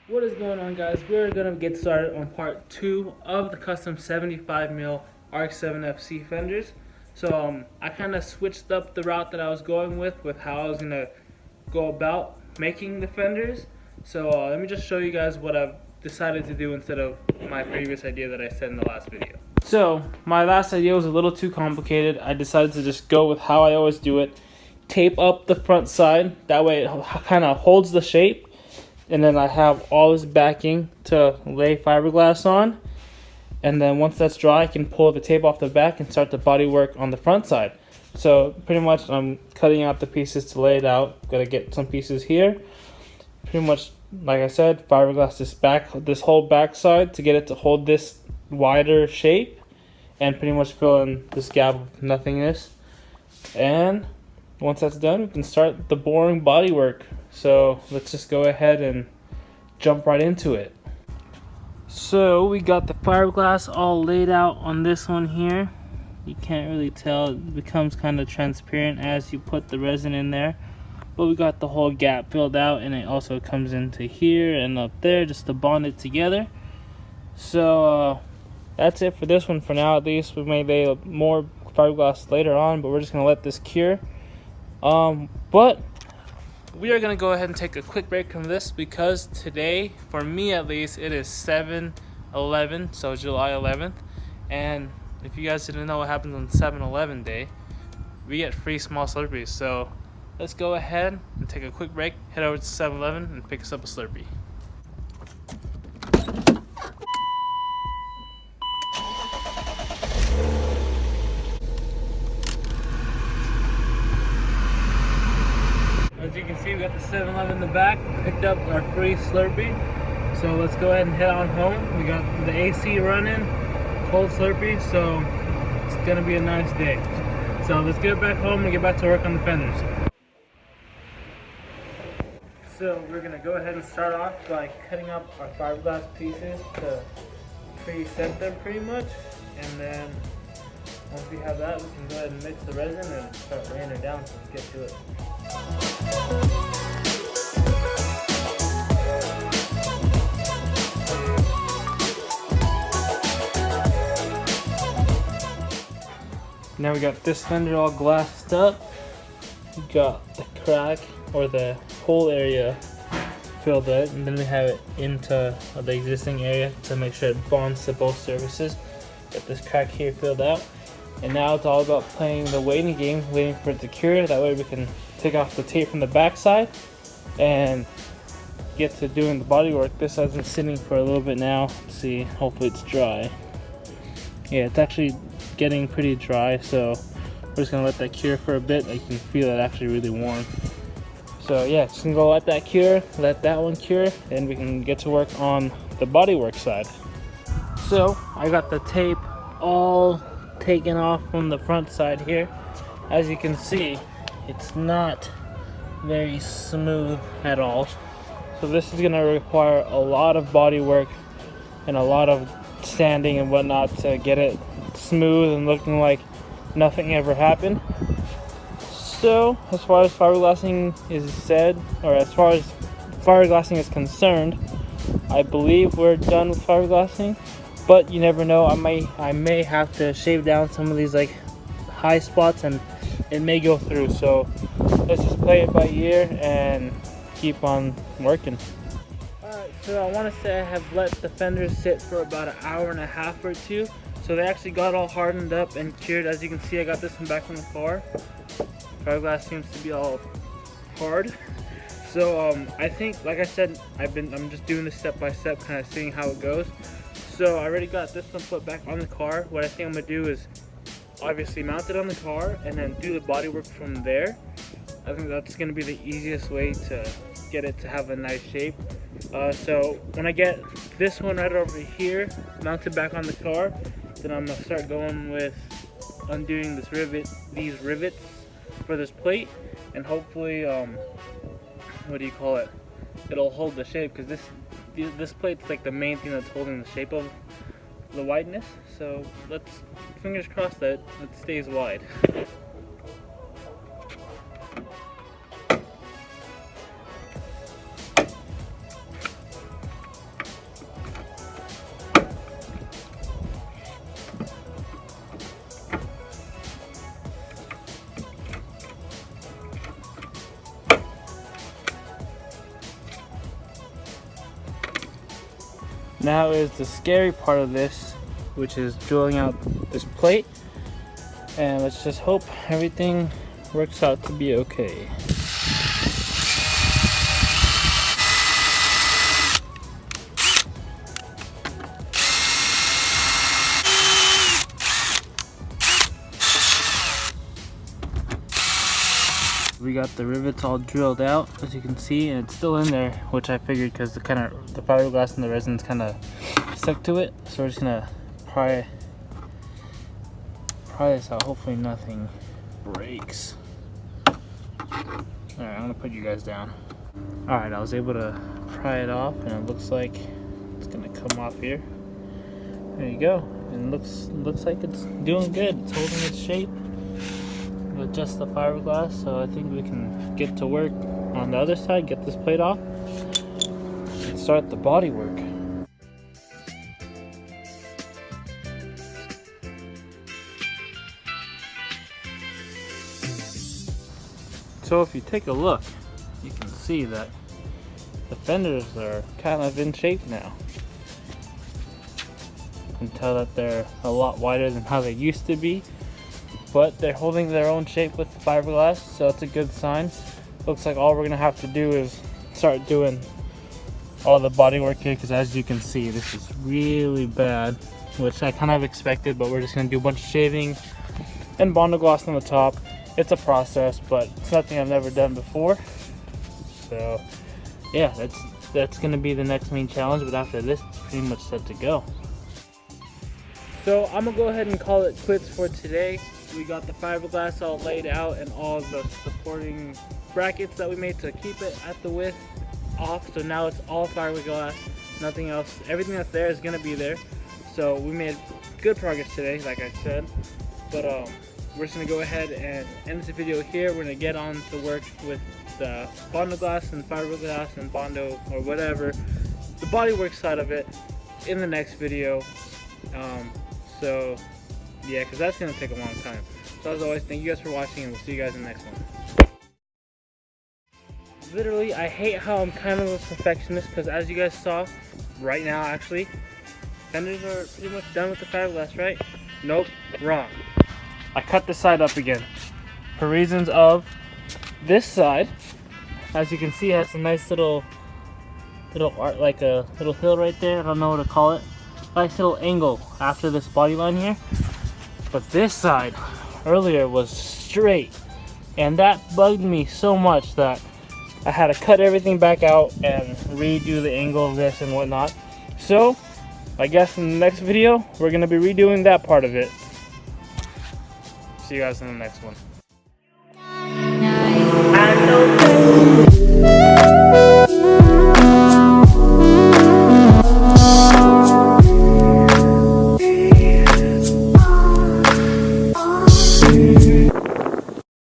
What is going on, guys? We're gonna get started on part 2 of the custom 75mm Rx7 Fc fenders. So I kind of switched up the route that I was going with how I was gonna go about making the fenders. So let me just show you guys what I've decided to do instead of my previous idea that I said in the last video. So my last idea was a little too complicated. I decided to just go with how I always do it. Tape up the front side, that way it kind of holds the shape. And then I have all this backing to lay fiberglass on. And then once that's dry, I can pull the tape off the back and start the body work on the front side. So pretty much I'm cutting out the pieces to lay it out. Gotta get some pieces here. Pretty much, like I said, fiberglass this whole back side to get it to hold this wider shape. And pretty much fill in this gap of nothingness. And once that's done, we can start the boring body work. So let's just go ahead and jump right into it. So we got the fiberglass all laid out on this one here. You can't really tell, it becomes kind of transparent as you put the resin in there. But we got the whole gap filled out, and it also comes into here and up there just to bond it together. So that's it for this one for now, at least. We may lay more fiberglass later on, but we're just going to let this cure. But we are going to go ahead and take a quick break from this because today, for me at least, it is 7/11, so July 11th. And if you guys didn't know what happens on 7/11 day, we get free small Slurpees. So let's go ahead and take a quick break, head over to 7-Eleven and pick us up a Slurpee. As you can see, we got the 7-Eleven in the back, picked up our free Slurpee. So let's go ahead and head on home. We got the AC running, cold Slurpee, so it's gonna be a nice day. So let's get back home and get back to work on the fenders. So we're gonna go ahead and start off by cutting up our fiberglass pieces to pre-set them pretty much. And then once we have that, we can go ahead and mix the resin and start laying it down. So let's get to it. Now we got this fender all glassed up. We got the crack or the hole area filled out, and then we have it into the existing area to make sure it bonds to both surfaces. Got this crack here filled out, and now it's all about playing the waiting game, waiting for it to cure. That way we can take off the tape from the back side and get to doing the body work. This has been sitting for a little bit now. Let's see, hopefully it's dry. Yeah, it's actually getting pretty dry, so we're just gonna let that cure for a bit. I can feel it actually really warm. So yeah, just gonna go let that cure, let that one cure, and we can get to work on the bodywork side. So I got the tape all taken off from the front side here. As you can see, it's not very smooth at all. So this is gonna require a lot of body work and a lot of sanding and whatnot to get it smooth and looking like nothing ever happened. So as far as fiberglassing is said, or as far as fiberglassing is concerned, I believe we're done with fiberglassing, but you never know. I may have to shave down some of these like high spots and it may go through. So let's just play it by ear and keep on working. Alright, so I want to say I have let the fenders sit for about an hour and a half or two. So they actually got all hardened up and cured. As you can see, I got this one back in the car. Fiberglass seems to be all hard. So I think, like I said, I'm just doing this step by step, kind of seeing how it goes. So I already got this one put back on the car. What I think I'm gonna do is obviously mount it on the car and then do the body work from there. I think that's gonna be the easiest way to get it to have a nice shape. So when I get this one right over here mounted back on the car, then I'm gonna start going with undoing these rivets for this plate, and hopefully it'll hold the shape, because this plate's like the main thing that's holding the shape of the wideness. So let's fingers crossed that it stays wide. Now is the scary part of this, which is drilling out this plate, and let's just hope everything works out to be okay. We got the rivets all drilled out, as you can see, and it's still in there, which I figured because the fiberglass and the resin's kind of stuck to it. So we're just gonna pry this out. Hopefully nothing breaks. Alright, I'm gonna put you guys down. Alright, I was able to pry it off, and it looks like it's gonna come off here. There you go. And it looks like it's doing good. It's holding its shape with just the fiberglass, so I think we can get to work on the other side, get this plate off, and start the body work. So if you take a look, you can see that the fenders are kind of in shape now. You can tell that they're a lot wider than how they used to be, but they're holding their own shape with the fiberglass, so it's a good sign. Looks like all we're gonna have to do is start doing all the body work here, because as you can see, this is really bad, which I kind of expected, but we're just gonna do a bunch of shaving and Bondo gloss on the top. It's a process, but it's nothing I've never done before. So yeah, that's gonna be the next main challenge, but after this, it's pretty much set to go. So I'm gonna go ahead and call it quits for today. We got the fiberglass all laid out and all the supporting brackets that we made to keep it at the width off. So now it's all fiberglass, nothing else. Everything that's there is gonna be there. So we made good progress today, like I said. But we're just gonna go ahead and end this video here. We're gonna get on to work with the Bondo glass and fiberglass and Bondo or whatever, the bodywork side of it, in the next video. So yeah, because that's going to take a long time. So as always, thank you guys for watching, and we'll see you guys in the next one. Literally, I hate how I'm kind of a perfectionist, because as you guys saw, right now actually, fenders are pretty much done with the fiberglass, right? Nope, wrong. I cut this side up again, for reasons of this side, as you can see, has a nice little art, like a little hill right there, I don't know what to call it. Nice little angle after this body line here. But this side earlier was straight, and that bugged me so much that I had to cut everything back out and redo the angle of this and whatnot. So I guess in the next video we're gonna be redoing that part of it. See you guys in the next one.